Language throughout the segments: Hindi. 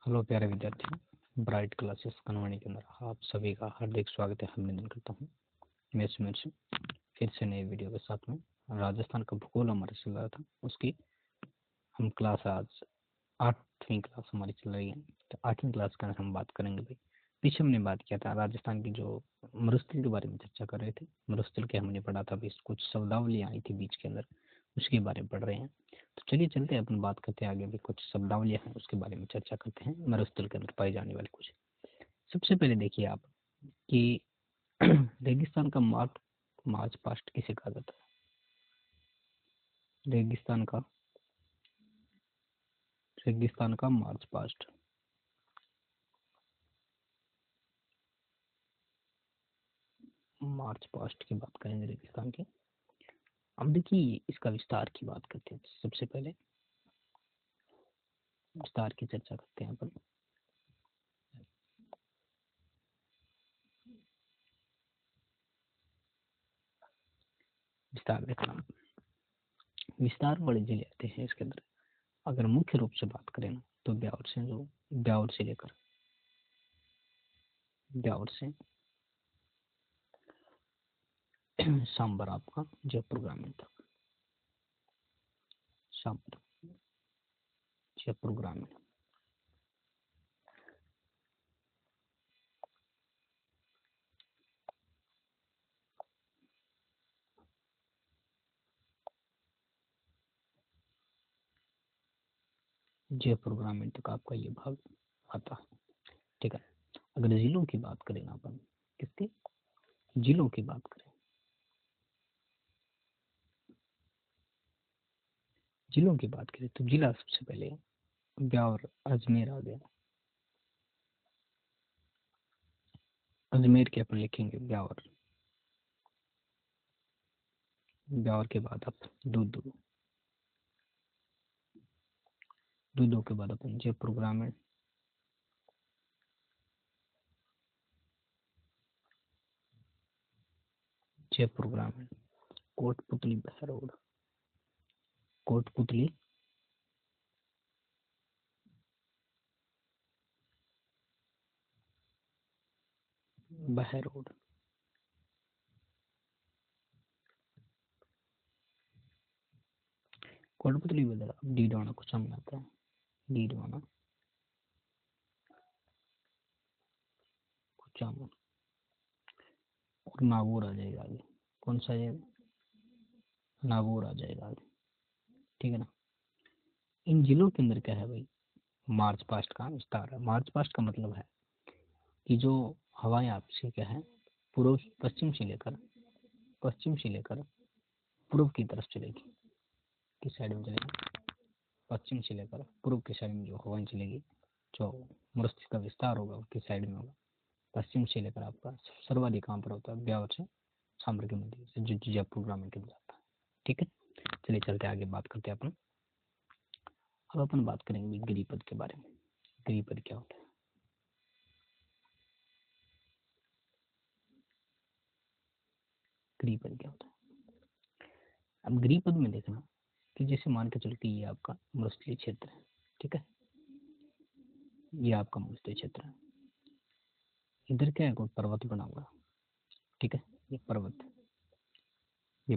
हेलो प्यारे विद्यार्थियों, ब्राइट क्लासेस कनवानी के अंदर आप सभी का हार्दिक स्वागत है, अभिनंदन करता हूँ। मैं सुमेर सिंह फिर से नए वीडियो के साथ में राजस्थान का भूगोल हमारा चल रहा था, उसकी हम क्लास आज 8वीं क्लास हमारी चल रही है। तो 8वीं क्लास का हम बात करेंगे भाई। पीछे हमने बात किया था राजस्थान की जो मरुस्थल के बारे में चर्चा कर रहे थे। मरुस्थल के हमने पढ़ा था, कुछ शब्दावली आई थी बीच के अंदर, उसके बारे में पढ़ रहे हैं। तो चलिए चलते हैं, अपन बात करते हैं आगे भी। कुछ शब्दावलियां हैं उसके बारे में चर्चा करते हैं, मरुस्थल के अंदर पाई जाने वाली कुछ। सबसे पहले देखिए आप कि रेगिस्तान का मार्च पास्ट किसे कहा जाता है? रेगिस्तान का मार्च पास्ट। मार्च पास्ट की बात करेंगे रेगिस्तान की। अब देखिए इसका विस्तार की बात करते हैं। सबसे पहले विस्तार की चर्चा करते हैं अपन। विस्तार देखना, विस्तार बड़े जिले आते हैं इसके अंदर। अगर मुख्य रूप से बात करें ना, तो ब्यावर से लेकर सांबर आपका जयपुर ग्रामीण तक। सांबर जयपुर ग्रामीण। जयपुर ग्रामीण तक आपका ये भाग आता है, ठीक है। अगर जिलों की बात करें ना अपन, किसके जिलों की बात करें, जिलों की बात करें तो जिला सबसे पहले ब्यावर अजमेर आ गया। अजमेर के अपन लिखेंगे ब्यावर। ब्यावर के बाद आप दूदू, दूदू के बाद अपन जयपुर ग्रामीण। जयपुर ग्रामीण। कोटपुतली बहरोड, कोटपुतली बहरोड। कोटपुतली बदला डीडवाना कुछ में आता है। डीडवाना कुछ और नागौर आ जाएगा आगे। कौन सा जाएगा? नागौर आ जाएगा आगे, ठीक है ना। इन जिलों के अंदर क्या है भाई, मार्च पास्ट का विस्तार है। मार्च पास्ट का मतलब है कि जो हवाएं आपसे क्या है, पूर्व पश्चिम से लेकर पूर्व की तरफ चलेगी। किस साइड में चलेगी? पश्चिम से लेकर पूर्व की साइड में जो हवाएं चलेगी, जो मरुस्थल का विस्तार होगा उसकी साइड में होगा। पश्चिम से लेकर आपका सर्वाधिक कहाँ पर होता है? ब्यावर से सांबर के मध्य से, जो जयपुर ग्रामीण के अंदर आता है, ठीक है। चलिए चलते आगे बात करते हैं अपन। अब अपन बात करेंगे गिरिपद के बारे में। गिरिपद क्या होता है? गिरिपद क्या होता है? अब गिरिपद में देखना कि जैसे मान के चलो कि ये आपका मरुस्थलीय क्षेत्र है, ठीक है। ये आपका मरुस्थलीय क्षेत्र है। इधर क्या है, कोई पर्वत बना हुआ, ठीक है। ये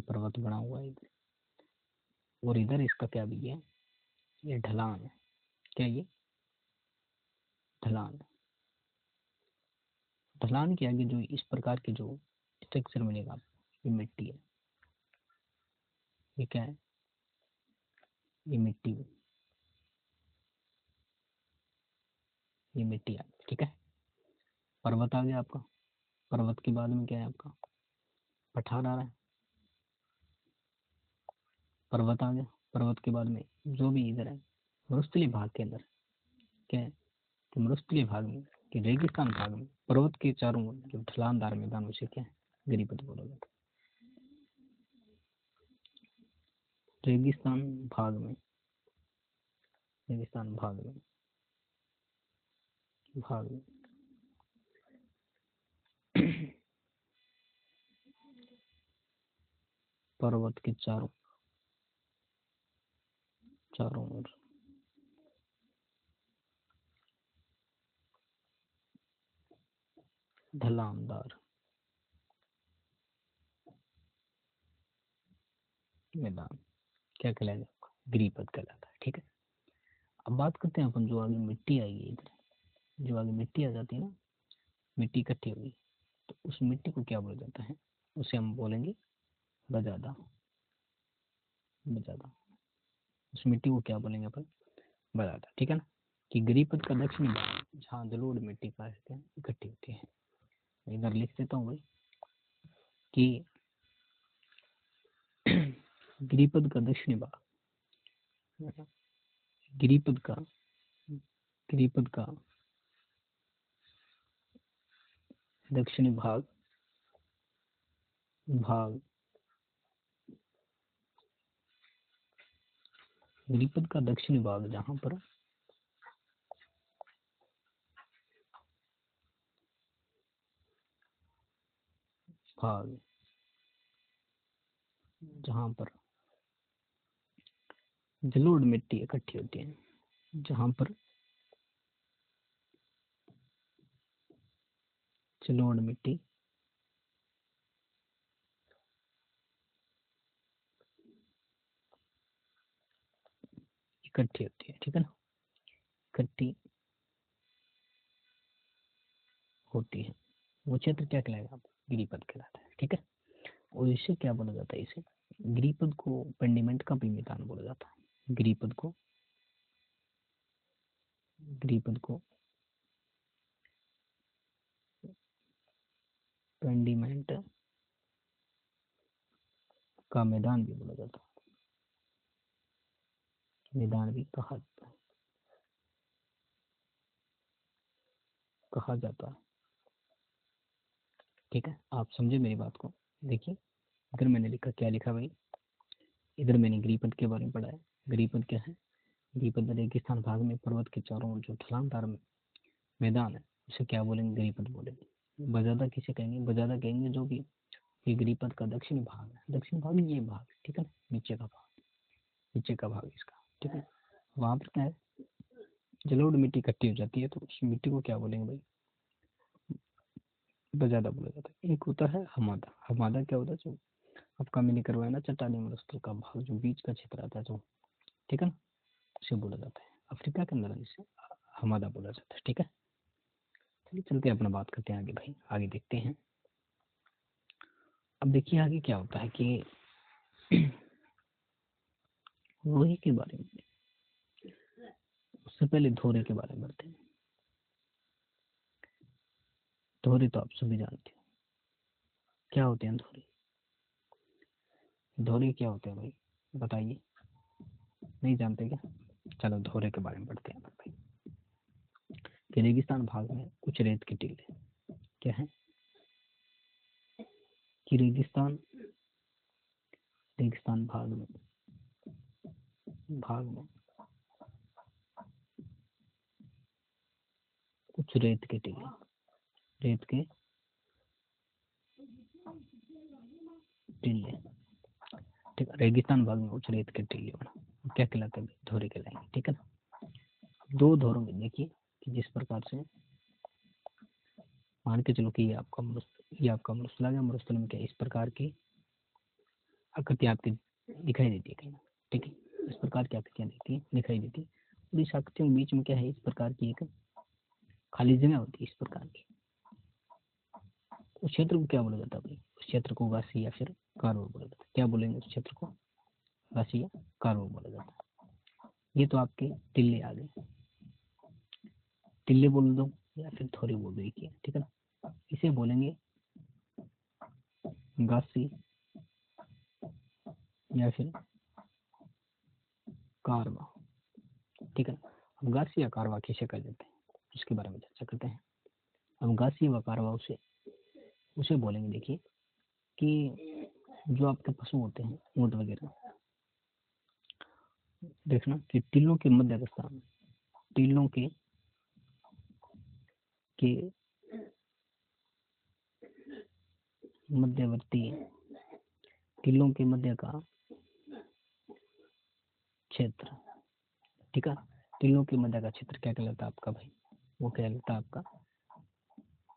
पर्वत बना हुआ है इधर, और इधर इसका क्या भी है, ये ढलान है। क्या ये ढलान है? ढलान के आगे जो इस प्रकार के जो स्ट्रक्चर मिलेगा आपको, ये मिट्टी है। ये क्या है? ये मिट्टी है। ये मिट्टी है, ठीक है। पर्वत आ गया आपका। पर्वत के बाद में क्या है आपका? पठार आ रहा है। पर्वत आ गया। पर्वत के बाद में जो भी इधर है मरुस्थलीय भाग के अंदर क्या है, कि मरुस्थलीय भाग में कि रेगिस्तान भाग में पर्वत के चारों ओर जो ढलानदार मैदान, उसे क्या है, गिरिपद बोला जाता है। रेगिस्तान भाग में पर्वत के चारों ओर ढलानदार मैदान क्या कहलाएगा? गिरिपथ कहलाता है। ठीक है, अब बात करते हैं अपन जो आगे मिट्टी आएगी, इधर जो आगे मिट्टी आ जाती है ना, मिट्टी इकट्ठी होगी, तो उस मिट्टी को क्या बोला जाता है? उसे हम बोलेंगे बजादा। बजादा, उस मिट्टी को क्या बोलेंगे अपन? बजादा। ठीक है ना, कि गिरिपथ का दक्षिणी भाग जहाँ जलोढ़ मिट्टी का इकट्ठी होती है। इधर लिख देता हूँ भाई कि गिरिपथ का दक्षिणी भाग, गिरिपथ का दक्षिणी भाग गिरिपथ का दक्षिणी भाग जहाँ पर जहाँ पर जलोढ़ मिट्टी इकट्ठी होती है, जहाँ पर जलोढ़ मिट्टी इकट्ठी होती है। ठीक है ना, इकट्ठी होती है, वो क्षेत्र क्या कहलाएगा? गिरिपथ कहलाता है। ठीक है, और इसे क्या बोला जाता है? इसे गिरिपथ को पेंडिमेंट का भी मैदान बोला जाता है। गिरिपथ को पेंडिमेंट का मैदान भी बोला जाता है, मैदान भी कहा जाता है। ठीक है, आप समझे मेरी बात को? देखिए, इधर मैंने लिखा, क्या लिखा भाई? इधर मैंने गिरिपथ के बारे में पढ़ा है। गिरिपथ क्या है? गिरिपथ रेगिस्तान भाग में पर्वत के चारों ओर जो ढलानदार मैदान है, उसे क्या बोलेंगे? गिरिपथ बोलेंगे। बजादा किसे कहेंगे? बजादा कहेंगे जो कि ये गिरिपथ का दक्षिणी भाग है। दक्षिण भाग ये भाग, ठीक है ना, नीचे का भाग, नीचे का भाग इसका। ठीक है, वहां पर क्या है? जलोढ़ मिट्टी इकट्ठी हो जाती है, तो उस मिट्टी को क्या बोलेंगे भाई? बजादा बोला जाता है। एक होता है हमादा। हमादा क्या होता है? जो आपका मैंने करवाया ना, चट्टानी मरुस्थल का भाग, जो बीच का क्षेत्र आता है जो, ठीक है ना, उसे बोला जाता है। अफ्रीका के अंदर इसे हमादा बोला जाता है। ठीक है, चलिए चलते हैं, अपना बात करते हैं आगे भाई, आगे देखते हैं। अब देखिए आगे क्या होता है कि लोहे के बारे में, उससे पहले धोरे के बारे में बढ़ते हैं। धोरे तो आप सभी जानते हो, क्या होते हैं धोरे? धोरे क्या होते हैं भाई, बताइए? नहीं जानते क्या? चलो धोरे के बारे में पढ़ते हैं भाई। कि रेगिस्तान भाग में कुछ रेत के टीले क्या है? कि रेगिस्तान भाग में कुछ रेत के टीले, रेत के टीले, ठीक है, रेगिस्तान भाग में कुछ रेत के टीले बना, क्या कहलाते हैं? धोरे कहलाएंगे। ठीक है ना, दो धोरों में देखिए कि जिस प्रकार से मान के चलो कि ये आपका मरुस्थल आ गया। मरुस्थल में क्या इस प्रकार की आकृति आपकी दिखाई देती है कहीं, ठीक है, इस प्रकार की आकृतियां दिखाई देती है। और इस आकृतियों के बीच में क्या है? इस प्रकार की एक खाली जगह होती है, इस प्रकार की। उस क्षेत्र को क्या बोला जाता है भाई? उस क्षेत्र को गासी या फिर कारवा बोला जाता है। क्या बोलेंगे उस क्षेत्र को? गासी या कारवा बोला जाता है। ये तो आपके टिल्ले आ गए, टिल्ले बोल दो या फिर थोड़ी बोल दो, ठीक है ना, इसे बोलेंगे गासी या फिर कारवा। ठीक है, अब गासी या कारवा किसे कह देते हैं, उसके बारे में चर्चा करते हैं। अब गासी व कारवा उसे बोलेंगे। देखिए कि जो आपके पशु होते हैं, ऊँट वगैरह, देखना कि टीलों के मध्य स्थान, टीलों के मध्यवर्ती, टीलों के मध्य का क्षेत्र, ठीक है, टीलों के मध्य का क्षेत्र क्या कहलाता है आपका भाई? वो कहलाता है आपका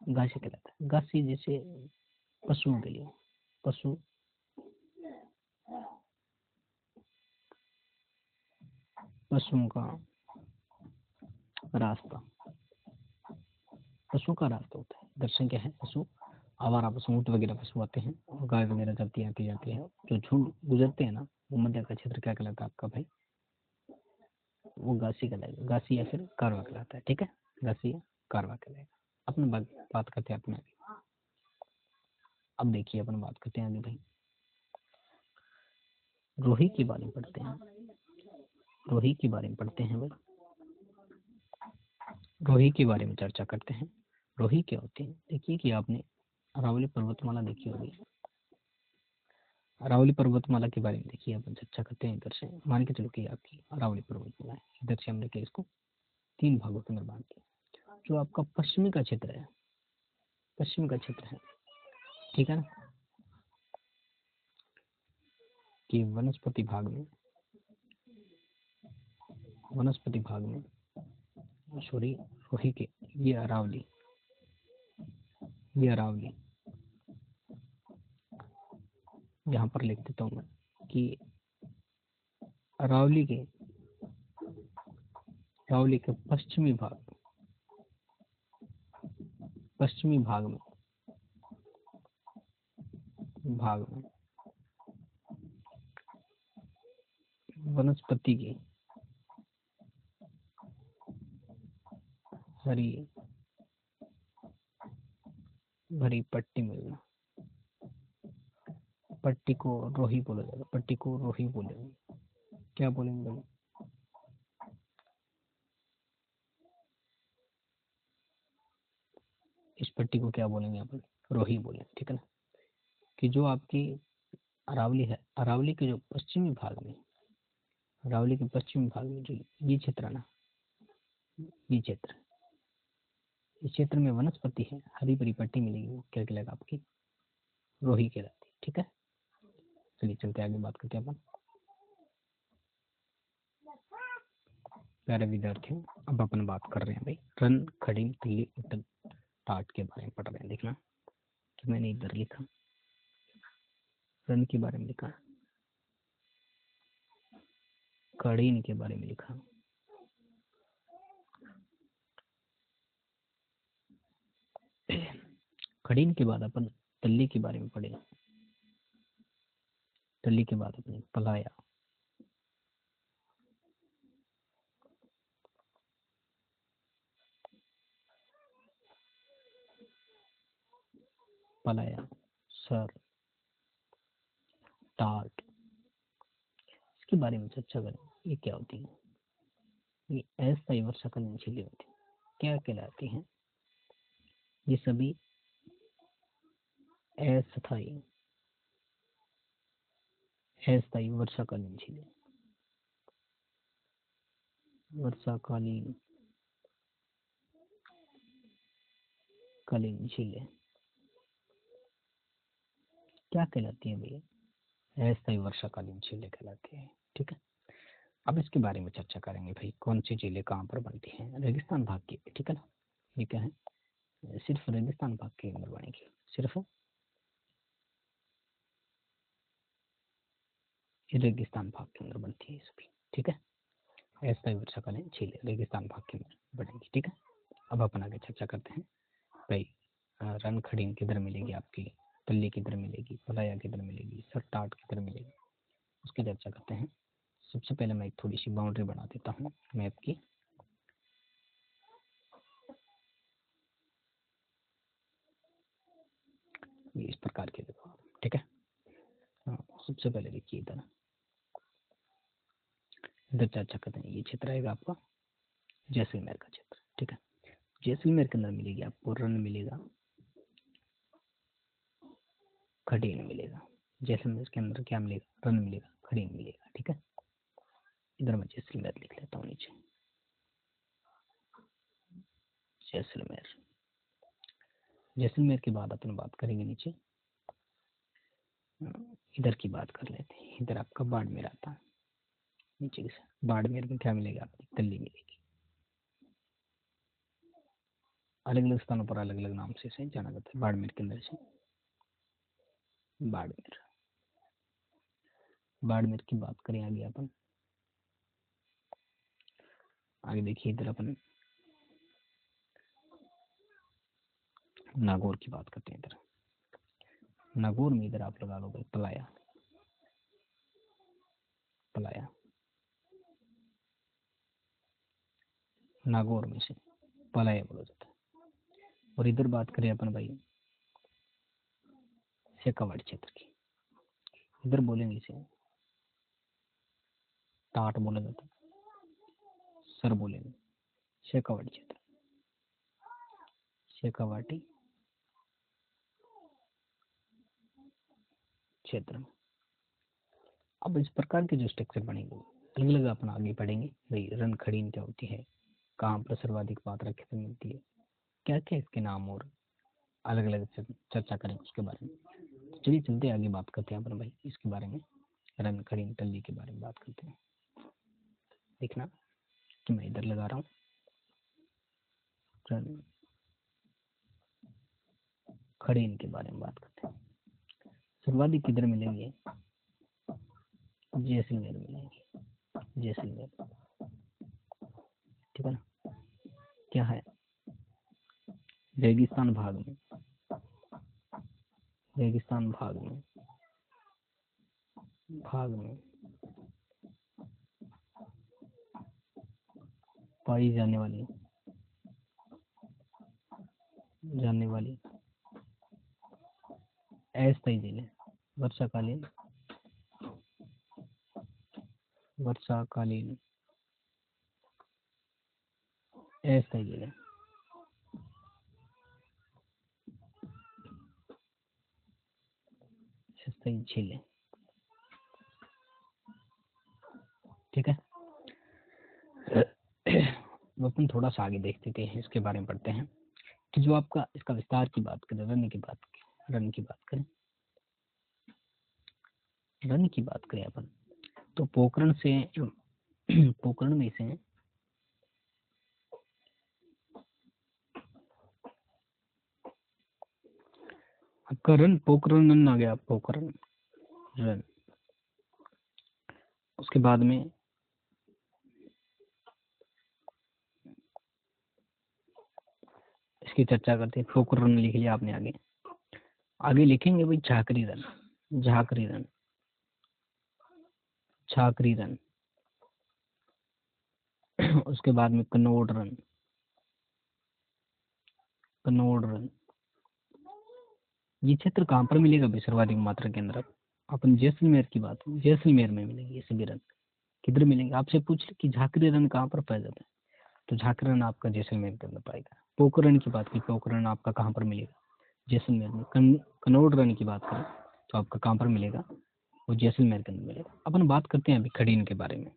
गासी कहलाता है। गासी जैसे पशुओं के लिए, पशुओं का रास्ता, पशुओं का रास्ता होता है। दर्शन क्या है, पशु, आवारा पशु, ऊँट वगैरह पशु आते हैं और गाय वगैरह चलती आती जाती है, जो झुंड गुजरते हैं ना, वो मध्य का क्षेत्र क्या कहलाता है आपका भाई, वो गासी कहलाएगा। गासी या फिर कारवा कहलाता है। ठीक है, गासी या कारवा कहलाएगा। अपने बात करते हैं अपने। अब देखिए अपन बात करते हैं आगे भाई, रोही के बारे में पढ़ते हैं। रोही के बारे में पढ़ते हैं भाई, रोही के बारे में चर्चा करते हैं। रोही क्या होती है, देखिए कि आपने अरावली पर्वतमाला देखी होगी। अरावली पर्वतमाला के बारे में देखिए अपन चर्चा करते हैं। इधर से मान के चलो कि आपकी अरावली पर्वतमाला है, इधर से हमने क्या इसको 3 भागों के अंदर बांट दिया। जो आपका पश्चिमी का क्षेत्र है, पश्चिम का क्षेत्र है, ठीक है ना, कि वनस्पति भाग में सॉरी, रोही के, ये अरावली यहाँ पर लिख देता हूँ मैं कि अरावली के पश्चिमी भाग में वनस्पति की हरी भरी पट्टी मिलना, पट्टी को रोही बोला जाएगा, पट्टी को रोही बोलेंगे। क्या बोलेंगे भाई, इस पट्टी को क्या बोलेंगे यहाँ पर, रोही बोलेंगे। ठीक है ना, कि जो आपकी अरावली है, अरावली के जो पश्चिमी भाग में, अरावली के पश्चिमी भाग में जो ये क्षेत्र है ना, ये क्षेत्र, इस क्षेत्र में वनस्पति है, हरी भरी पट्टी मिलेगी, वो क्या कहलाएगा आपकी, रोही कहलाती है। ठीक है, चलिए चलते आगे बात करते हैं अपन। प्यारे विद्यार्थियों, अब अपन बात कर रहे हैं भाई रन, खड़ी, तिल्ली, उटन, टाट के बारे में पढ़ रहे हैं। देखना कि मैंने इधर लिखा, रन के बारे में लिखा, कड़ीन के बारे में लिखा, खड़ीन के बाद अपन तल्ली के बारे में पढ़े, तल्ली के बाद अपने पलाया, सर, टाट, इसके बारे में चर्चा करें। ये क्या होती है, ये अस्थायी वर्षाकालीन झीलें होती है। क्या कहलाती हैं, ये सभी अस्थायी वर्षाकालीन झीलें, वर्षाकालीन झीलें क्या कहलाती है भैया, अस्थायी वर्षाकालीन झीलें कहलाती है। ठीक है, अब इसके बारे में चर्चा करेंगे भाई, कौन सी झीलें कहाँ पर बनती हैं, रेगिस्तान भाग की। ठीक है ना, ये क्या है, सिर्फ रेगिस्तान भाग के अंदर बनेगी, सिर्फ रेगिस्तान भाग के अंदर बनती है सभी। ठीक है, अस्थायी वर्षाकालीन झीलें रेगिस्तान भाग के अंदर बनेगी। ठीक है, अब अपन आगे चर्चा करते हैं भाई, रन खड़ीन किधर मिलेगी आपकी, तल्ली किधर मिलेगी, पलाया किधर मिलेगी, सरटाट किधर मिलेगी, उसकी चर्चा करते हैं। सबसे पहले मैं एक थोड़ी सी बाउंड्री बना देता हूँ मैप की। इस प्रकार की देखो, ठीक है। सबसे पहले देखिए इधर चर्चा करते हैं। ये क्षेत्र आएगा आपका जैसलमेर का क्षेत्र। ठीक है, जैसलमेर के अंदर मिलेगी आपको रन मिलेगा, खड़ीन मिलेगा। जैसलमेर के अंदर क्या मिलेगा, रन मिलेगा, खड़ीन मिलेगा। ठीक है, इधर मैं जैसलमेर लिख लेता हूँ नीचे, जैसलमेर। जैसलमेर के बाद अपन बात करेंगे नीचे, इधर की बात कर लेते हैं। इधर आपका बाड़मेर आता है नीचे की साइड। बाड़मेर में क्या मिलेगा, आपकी तल्ली मिलेगी। अलग अलग स्थानों पर अलग अलग नाम से इसे जाना जाता है। बाड़मेर के अंदर से बाड़मेर, बाड़मेर की बात करें आगे अपन, आगे देखिए इधर अपन नागौर की बात करते हैं। इधर नागौर में इधर आप लगा लो भाई पलाया, पलाया नागौर में से पलाया बोला जाता है। और इधर बात करें अपन भाई शेखावाटी क्षेत्र की, इधर बोलेंगे इसे टाट बोला जाता है, सर बोलेंगे शेखावाटी क्षेत्र, शेखावाटी क्षेत्र में। अब इस प्रकार के जो स्ट्रक्चर बनेंगे अलग अलग अपन आगे पढ़ेंगे भाई। रन खड़ीन क्या होती है, कहाँ पर सर्वाधिक मात्रा कितनी मिलती है, क्या क्या इसके नाम और अलग अलग चर्चा करें उसके बारे में। तो चलिए चलते आगे बात करते हैं अपन भाई इसके बारे में, रन खड़ीन टल्ली के बारे में बात करते हैं। देखना कि मैं इधर लगा रहा हूँ रन खड़ीन के बारे में बात करते हैं। सर्वाधिक किधर मिलेंगे, जैसलमेर मिलेंगे, जैसलमेर, ठीक है ना। क्या है, रेगिस्तान भाग में, रेगिस्तान भाग में पाई जाने वाली अस्थायी झीलें, वर्षाकालीन अस्थायी झीलें, अस्थायी झीलें, ठीक है। अपन थोड़ा सा आगे देखते थे इसके बारे में पढ़ते हैं कि जो आपका इसका विस्तार की बात करें, रन की बात करें, रन की बात करें अपन तो पोखरण से पोखरण में से आपका रन पोखरण रन आ गया, पोखरण रन। उसके बाद में इसकी चर्चा करते हैं। पोखरण लिख लिया आपने, आगे लिखेंगे भाई Jhakri run, Jhakri run, Jhakri run. उसके बाद में कनौड़ रन, कनौड़ रन। ये क्षेत्र कहाँ पर मिलेगा भाई सर्वाधिक मात्रा के अंदर, अपन जैसलमेर की बात, जैसलमेर में मिलेंगे ये सभी रन। किधर मिलेंगे, आपसे पूछ ले कि झाकरी रन कहाँ पर पाया जाता है, तो झाकरी रन आपका जैसलमेर के अंदर पाएगा। पोखरण की बात की, पोखरण आपका कहाँ पर मिलेगा, जैसलमेर में। कनौड़ रन की बात करें तो आपका कहाँ पर मिलेगा, वो जैसलमेर के अंदर मिलेगा। अपन बात करते हैं अभी खड़ीन के बारे में।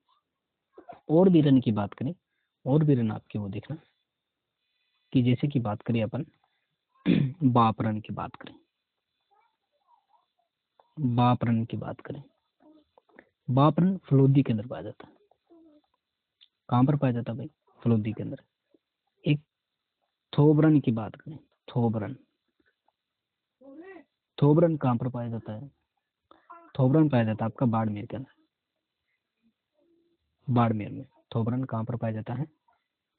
और भी रन की बात करें, और भी रन आपके वो देखना कि जैसे कि बात करें अपन बाप रन की बात करें, बाप रन की बात करें, बाप रन फलोदी के अंदर पाया जाता है। कहाँ पर पाया जाता है भाई, फलोदी के अंदर। एक थोबरन की बात करें, थोबरन, थोबरन कहाँ पर पाया जाता है, थोबरन पाया जाता है आपका बाड़मेर के अंदर, बाड़मेर में। थोबरन कहाँ पर पाया जाता है,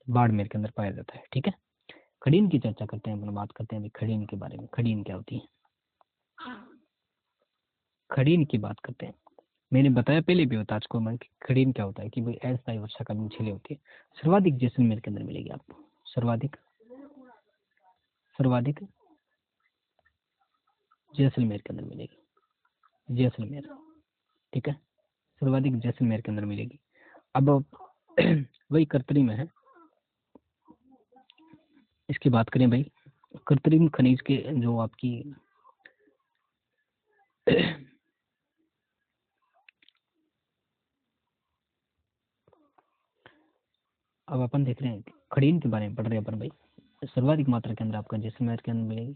बाड़मेर के अंदर पाया जाता है, ठीक है। खड़ीन की चर्चा करते हैं, अपन बात करते हैं अभी खड़ीन के बारे में। खड़ीन क्या होती है, खड़ीन की बात करते हैं। मैंने बताया पहले भी होता आपको मैं, खड़ीन क्या होता है कि भाई अस्थायी वर्षाकालीन झीलें होती है। सर्वाधिक जैसलमेर के अंदर मिलेगी आपको, सर्वाधिक जैसलमेर के अंदर मिलेगी, जैसलमेर, ठीक है। सर्वाधिक जैसलमेर के अंदर मिलेगी। अब वही कर्तरी में है, इसकी बात करें भाई। कृत्रिम खनिज के जो आपकी अब अपन देख रहे हैं खड़ीन के बारे में पढ़ रहे हैं अपन भाई। सर्वाधिक मात्रा के अंदर आपका जैसलमेर के अंदर मिलेगी।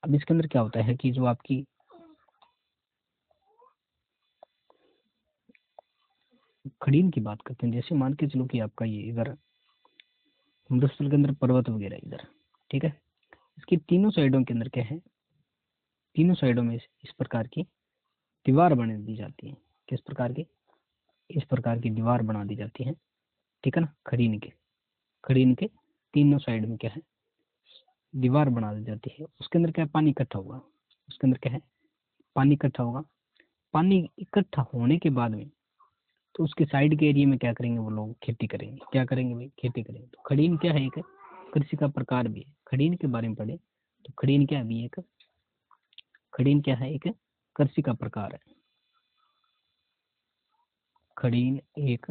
अब इसके अंदर क्या होता है कि जो आपकी खड़ीन की बात करते हैं, जैसे मान के चलो कि आपका ये इधर हिंदुस्तान के अंदर पर्वत वगैरह, इधर ठीक है। इसकी तीनों साइडों के अंदर क्या है, तीनों साइडों में इस प्रकार की दीवार बना दी जाती है। किस प्रकार की, इस प्रकार की दीवार बना दी जाती है, ठीक है ना। खड़ीन के तीनों साइड में क्या है, दीवार बना दी जाती है। उसके अंदर क्या है, पानी इकट्ठा होगा। उसके अंदर क्या है, पानी इकट्ठा होगा। पानी इकट्ठा होने के बाद में तो उसके साइड के एरिया में क्या करेंगे, वो लोग खेती करेंगे। क्या करेंगे भाई, खेती करेंगे। तो खड़ीन क्या है, एक कृषि का प्रकार भी है। खड़ीन के बारे में पढ़े तो खड़ीन क्या भी एक, खड़ीन क्या है, एक कृषि का प्रकार है। खड़ीन एक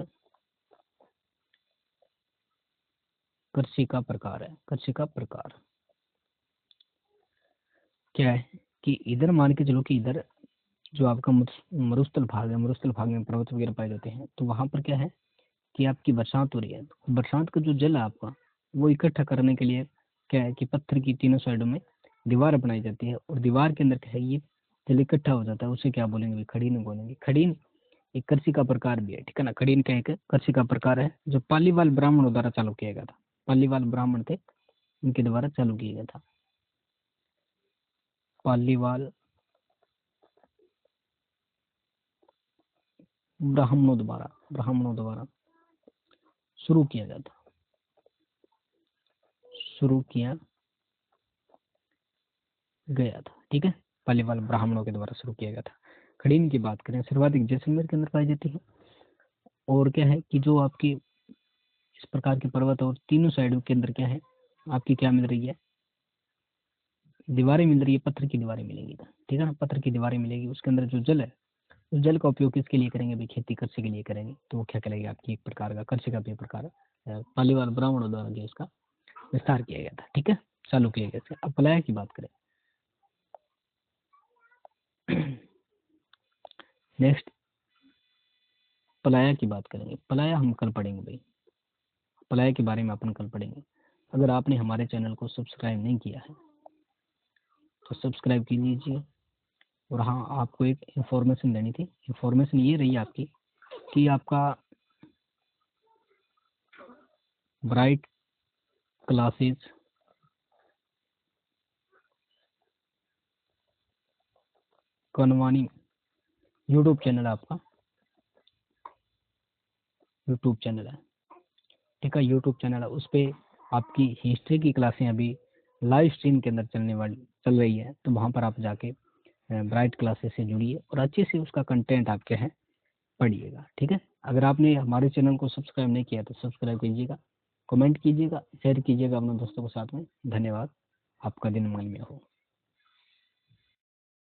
कृषि का प्रकार है। कृषि का प्रकार क्या है कि इधर मान के चलो कि इधर जो आपका मरुस्थल भाग है, मरुस्थल भाग में पर्वत वगैरह पाए जाते हैं, तो वहां पर क्या है कि आपकी बरसात हो रही है। तो बरसात का जो जल है आपका, वो इकट्ठा करने के लिए क्या है कि पत्थर की तीनों साइडों में दीवार बनाई जाती है, और दीवार के अंदर क्या है, ये जल इकट्ठा हो जाता है। उसे क्या बोलेंगे भाई, खड़ीन बोलेंगे। खड़ीन एक कृषि का प्रकार भी है, ठीक है ना। खड़ीन का एक कृषि का प्रकार है जो पालीवाल ब्राह्मणों द्वारा चालू किया गया था। पालीवाल ब्राह्मण थे, उनके द्वारा चालू किया गया था। पालीवाल ब्राह्मणों द्वारा शुरू किया गया था, शुरू किया गया था, ठीक है। पालीवाल ब्राह्मणों के द्वारा शुरू किया गया था। खड़ीन की बात करें, सर्वाधिक जैसलमेर के अंदर पाई जाती है। और क्या है कि जो आपकी इस प्रकार के पर्वत और तीनों साइडों के अंदर क्या है, आपकी क्या मिल रही है, दीवारें मिल रही है, पत्थर की दीवारें मिलेंगी, ठीक है ना। पत्थर की दीवारें मिलेगी। उसके अंदर जो जल है, उस जल का उपयोग किसके लिए करेंगे भाई, खेती कृषि के लिए करेंगे। तो वो क्या करेगी, आपकी एक प्रकार का कृषि का भी प्रकार है। पालीवाल ब्राह्मणों द्वारा जो इसका विस्तार किया गया था, ठीक है, चालू किया गया था। अब पलाया की बात करें, नेक्स्ट पलाया की बात करेंगे। पलाया हम कल पढ़ेंगे भाई, पलाया के बारे में अपन कल पढ़ेंगे। अगर आपने हमारे चैनल को सब्सक्राइब नहीं किया है तो सब्सक्राइब की लीजिए। और हाँ, आपको एक इन्फॉर्मेशन देनी थी। इन्फॉर्मेशन ये रही आपकी कि आपका ब्राइट क्लासेस कनवानी यूट्यूब चैनल है आपका, यूट्यूब चैनल है, ठीक है। यूट्यूब चैनल है, उस पर आपकी हिस्ट्री की क्लासें अभी लाइव स्ट्रीम के अंदर चल रही है। तो वहाँ पर आप जाके ब्राइट क्लासेस से जुड़िए और अच्छे से उसका कंटेंट आप क्या है पढ़िएगा, ठीक है। अगर आपने हमारे चैनल को सब्सक्राइब नहीं किया तो सब्सक्राइब कीजिएगा, कमेंट कीजिएगा, शेयर कीजिएगा अपने दोस्तों के साथ में। धन्यवाद, आपका दिन मंगलमय हो।